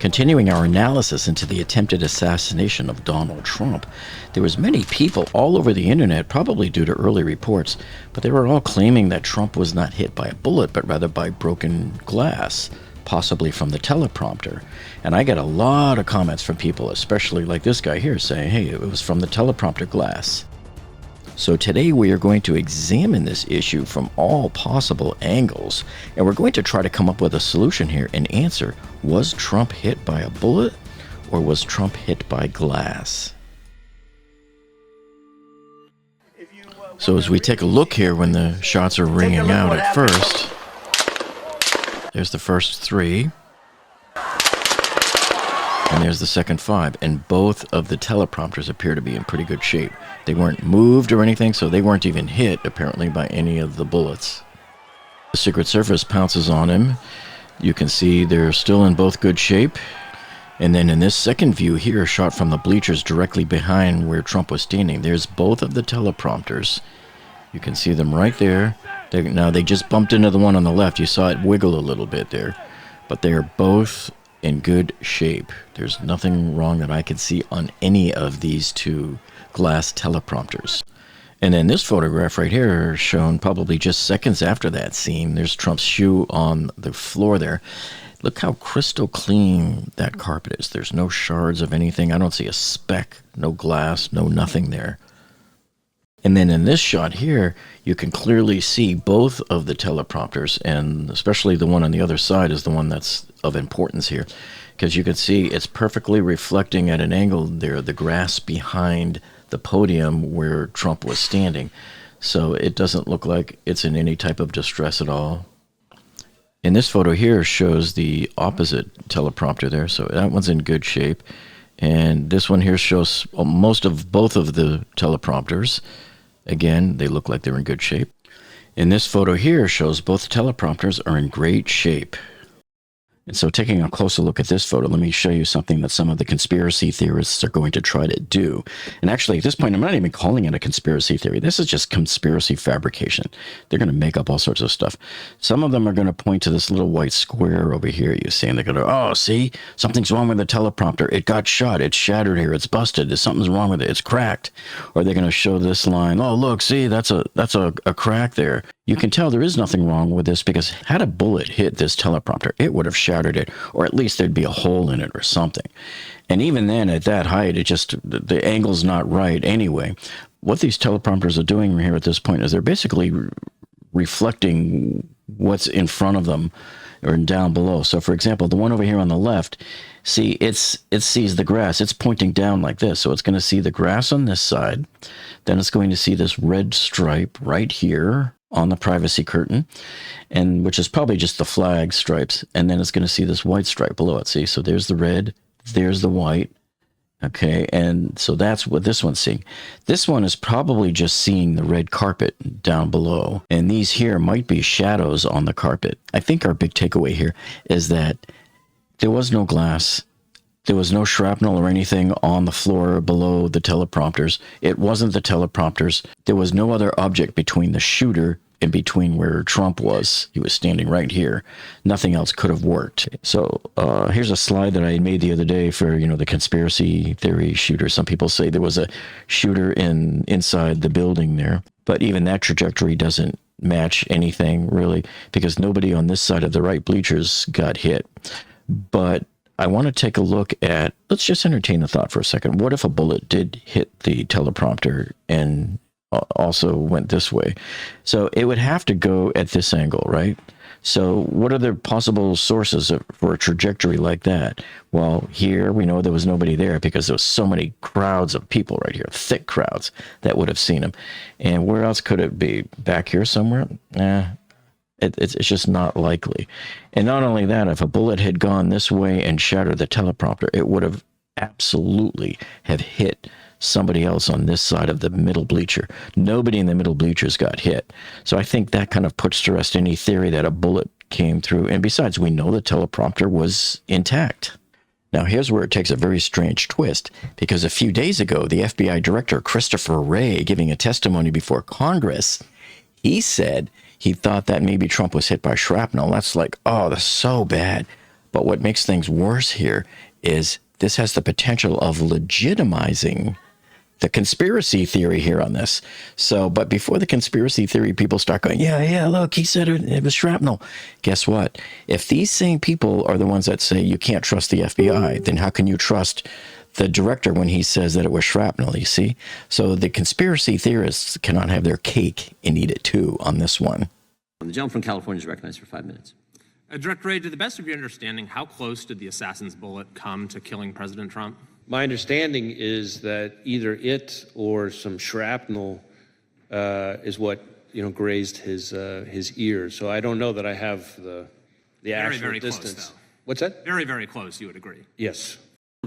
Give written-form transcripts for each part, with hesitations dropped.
Continuing our analysis into the attempted assassination of Donald Trump, there was many people all over the internet, probably due to early reports, but they were all claiming that Trump was not hit by a bullet, but rather by broken glass, possibly from the teleprompter. And I got a lot of comments from people, especially like this guy here, saying, hey, it was from the teleprompter glass. So today we are going to examine this issue from all possible angles, and we're going to try to come up with a solution here and answer, was Trump hit by a bullet or was Trump hit by glass? So as we take a look here when the shots are ringing out at first, there's the first 3. And there's the second 5, and both of the teleprompters appear to be in pretty good shape. They weren't moved or anything, so they weren't even hit, apparently, by any of the bullets. The Secret Service pounces on him. You can see they're still in both good shape. And then in this second view here, shot from the bleachers directly behind where Trump was standing, there's both of the teleprompters. You can see them right there. Now, they just bumped into the one on the left. You saw it wiggle a little bit there. But they are both in good shape. There's nothing wrong that I can see on any of these 2 glass teleprompters. And then this photograph right here, shown probably just seconds after that scene, there's Trump's shoe on the floor there. Look how crystal clean that carpet is. There's no shards of anything. I don't see a speck, no glass, no nothing there. And then in this shot here, you can clearly see both of the teleprompters, and especially the one on the other side is the one that's of importance here, because you can see it's perfectly reflecting at an angle there, the grass behind the podium where Trump was standing. So it doesn't look like it's in any type of distress at all. And this photo here shows the opposite teleprompter there, so that one's in good shape. And this one here shows most of both of the teleprompters. Again, they look like they're in good shape. And this photo here shows both teleprompters are in great shape. And so taking a closer look at this photo, let me show you something that some of the conspiracy theorists are going to try to do. And actually, at this point, I'm not even calling it a conspiracy theory. This is just conspiracy fabrication. They're going to make up all sorts of stuff. Some of them are going to point to this little white square over here, you see, and they're going to, oh, see, something's wrong with the teleprompter. It got shot. It's shattered here. It's busted. Something's wrong with it. It's cracked. Or they're going to show this line, oh, look, see, that's a crack there. You can tell there is nothing wrong with this because had a bullet hit this teleprompter, it would have shattered it, or at least there'd be a hole in it or something. And even then, at that height, the angle's not right anyway. What these teleprompters are doing here at this point is they're basically reflecting what's in front of them or down below. So, for example, the one over here on the left, see, it sees the grass. It's pointing down like this, so it's going to see the grass on this side. Then it's going to see this red stripe right here on the privacy curtain, and which is probably just the flag stripes, and then it's going to see this white stripe below it. See, so there's the red, there's the white, okay, and so that's what this one's seeing. This one is probably just seeing the red carpet down below, and these here might be shadows on the carpet. I think our big takeaway here is that there was no glass. There was no shrapnel or anything on the floor below the teleprompters. It wasn't the teleprompters. There was no other object between the shooter and between where Trump was. He was standing right here. Nothing else could have worked. So here's a slide that I made the other day for, the conspiracy theory shooter. Some people say there was a shooter inside the building there. But even that trajectory doesn't match anything, really, because nobody on this side of the right bleachers got hit. But I want to take a look at, let's just entertain the thought for a second. What if a bullet did hit the teleprompter and also went this way? So it would have to go at this angle, right? So what are the possible sources for a trajectory like that? Well, here we know there was nobody there because there was so many crowds of people right here, thick crowds that would have seen him. And where else could it be? Back here somewhere? It's just not likely. And not only that, if a bullet had gone this way and shattered the teleprompter, it would have absolutely have hit somebody else on this side of the middle bleacher. Nobody in the middle bleachers got hit. So I think that kind of puts to rest any theory that a bullet came through. And besides, we know the teleprompter was intact. Now, here's where it takes a very strange twist, because a few days ago, the FBI Director Christopher Wray, giving a testimony before Congress, he said he thought that maybe Trump was hit by shrapnel. That's like, oh, that's so bad. But what makes things worse here is this has the potential of legitimizing the conspiracy theory here on this. So, but before the conspiracy theory people start going, yeah, look, he said it was shrapnel. Guess what? If these same people are the ones that say you can't trust the FBI, then how can you trust the director when he says that it was shrapnel, you see? So the conspiracy theorists cannot have their cake and eat it too on this one. The gentleman from California is recognized for 5 minutes. Director Wray, to the best of your understanding, how close did the assassin's bullet come to killing President Trump? My understanding is that either it or some shrapnel is what grazed his ear. So I don't know that I have the actual very distance. Close, though. What's that? Very, very close. You would agree? Yes.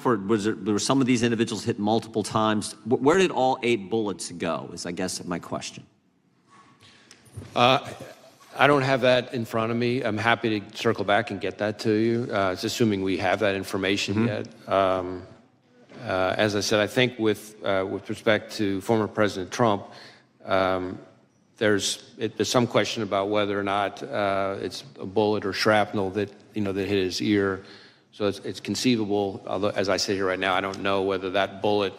There were some of these individuals hit multiple times. Where did all 8 bullets go? Is I guess my question. I don't have that in front of me. I'm happy to circle back and get that to you. It's assuming we have that information yet. As I said, I think with respect to former President Trump, there's some question about whether or not it's a bullet or shrapnel that that hit his ear. So it's conceivable. Although, as I sit here right now, I don't know whether that bullet,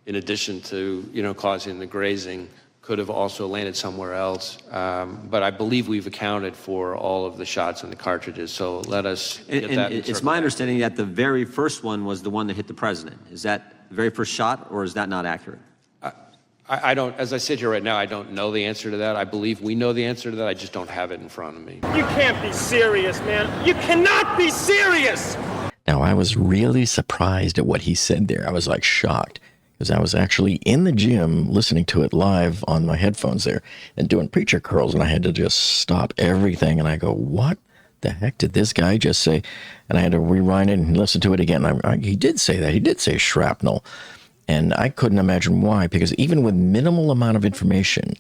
in addition to causing the grazing, could have also landed somewhere else. But I believe we've accounted for all of the shots in the cartridges. So let us get that. It's my understanding that the very first one was the one that hit the president. Is that the very first shot, or is that not accurate? I don't, as I sit here right now, I don't know the answer to that. I believe we know the answer to that. I just don't have it in front of me. You can't be serious, man. You cannot be serious. Now, I was really surprised at what he said there. I was like shocked because I was actually in the gym listening to it live on my headphones there and doing preacher curls, and I had to just stop everything. And I go, what the heck did this guy just say? And I had to rewind it and listen to it again. He did say that. He did say shrapnel. And I couldn't imagine why, because even with minimal amount of information,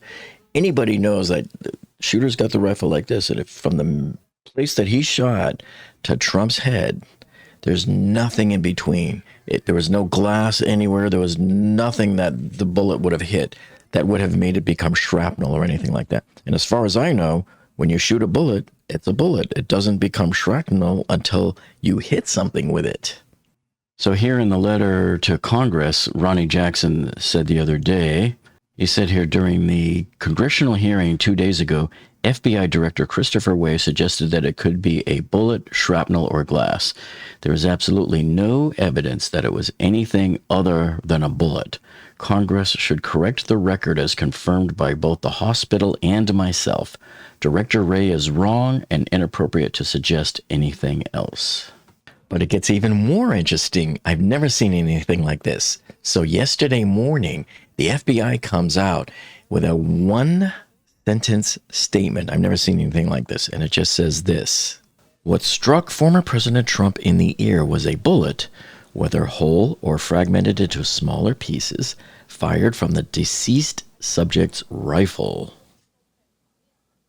anybody knows that the shooter's got the rifle like this, and if from the place that he shot to Trump's head, there's nothing in between. There was no glass anywhere. There was nothing that the bullet would have hit that would have made it become shrapnel or anything like that. And as far as I know, when you shoot a bullet, it's a bullet. It doesn't become shrapnel until you hit something with it. So here in the letter to Congress, Ronnie Jackson said the other day, he said here during the congressional hearing 2 days ago, FBI Director Christopher Wray suggested that it could be a bullet, shrapnel, or glass. There is absolutely no evidence that it was anything other than a bullet. Congress should correct the record as confirmed by both the hospital and myself. Director Wray is wrong and inappropriate to suggest anything else. But it gets even more interesting. I've never seen anything like this. So yesterday morning, the FBI comes out with a one-sentence statement. I've never seen anything like this. And it just says this: what struck former President Trump in the ear was a bullet, whether whole or fragmented into smaller pieces, fired from the deceased subject's rifle.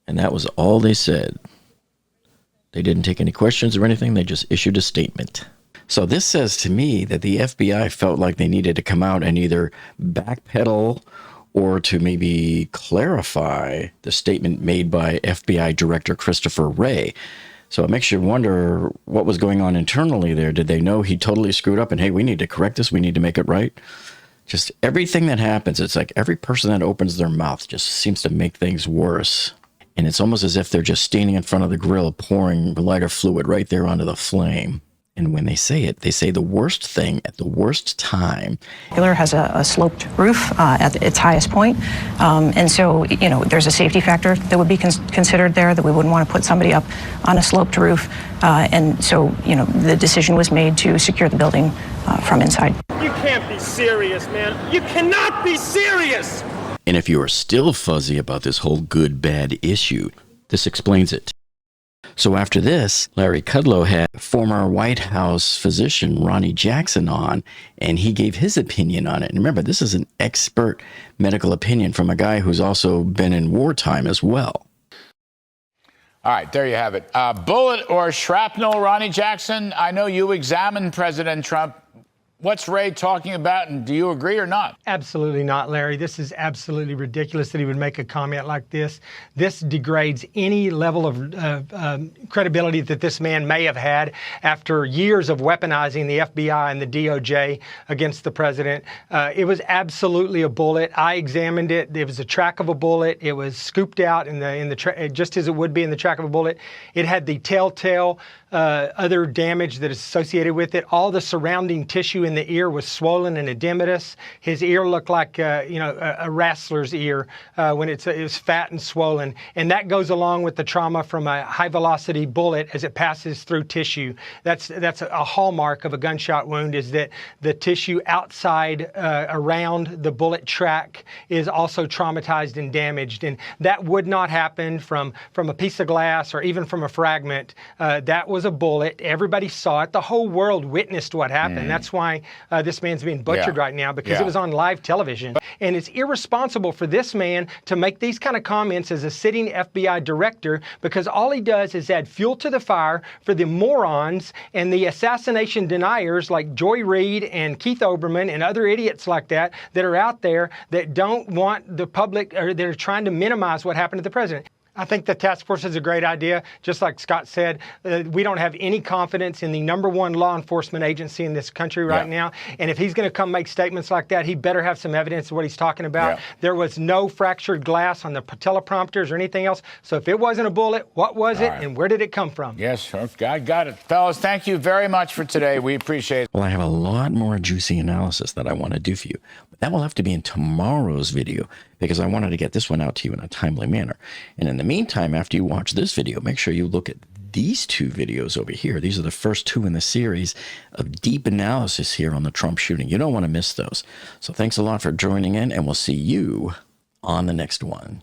And that was all they said. They didn't take any questions or anything. They just issued a statement. So this says to me that the FBI felt like they needed to come out and either backpedal or to maybe clarify the statement made by FBI Director Christopher Wray. So it makes you wonder what was going on internally there. Did they know he totally screwed up and, hey, we need to correct this. We need to make it right. Just everything that happens, it's like every person that opens their mouth just seems to make things worse. And it's almost as if they're just standing in front of the grill pouring lighter fluid right there onto the flame. And when they say it, they say the worst thing at the worst time. It has a sloped roof at its highest point. And so, there's a safety factor that would be considered there, that we wouldn't want to put somebody up on a sloped roof. And so, the decision was made to secure the building from inside. You can't be serious, man. You cannot be serious. And if you are still fuzzy about this whole good-bad issue, this explains it. So after this, Larry Kudlow had former White House physician Ronnie Jackson on, and he gave his opinion on it. And remember, this is an expert medical opinion from a guy who's also been in wartime as well. All right, there you have it. Bullet or shrapnel, Ronnie Jackson? I know you examined President Trump. What's Wray talking about, and do you agree or not? Absolutely not, Larry. This is absolutely ridiculous that he would make a comment like this. This degrades any level of credibility that this man may have had after years of weaponizing the FBI and the DOJ against the president. It was absolutely a bullet. I examined it. It was a track of a bullet. It was scooped out in the just as it would be in the track of a bullet. It had the telltale other damage that is associated with it. All the surrounding tissue in the ear was swollen and edematous. His ear looked like a wrestler's ear when it was fat and swollen, and that goes along with the trauma from a high-velocity bullet as it passes through tissue. That's a hallmark of a gunshot wound, is that the tissue outside around the bullet track is also traumatized and damaged, and that would not happen from a piece of glass or even from a fragment. That was a bullet. Everybody saw it. The whole world witnessed what happened. That's why this man's being butchered right now, because it was on live television. And it's irresponsible for this man to make these kind of comments as a sitting FBI director, because all he does is add fuel to the fire for the morons and the assassination deniers like Joy Reid and Keith Olbermann and other idiots like that are out there that don't want the public, or they're trying to minimize what happened to the president. I think the task force is a great idea. Just like Scott said, we don't have any confidence in the #1 law enforcement agency in this country right now. And if he's going to come make statements like that, he better have some evidence of what he's talking about. There was no fractured glass on the teleprompters or anything else. So if it wasn't a bullet, what was it, and where did it come from? Yes, I got it. Fellas, thank you very much for today. We appreciate it. Well, I have a lot more juicy analysis that I want to do for you. But that will have to be in tomorrow's video, because I wanted to get this one out to you in a timely manner. And in the meantime, after you watch this video, make sure you look at these two videos over here. These are the first two in the series of deep analysis here on the Trump shooting. You don't want to miss those. So thanks a lot for joining in, and we'll see you on the next one.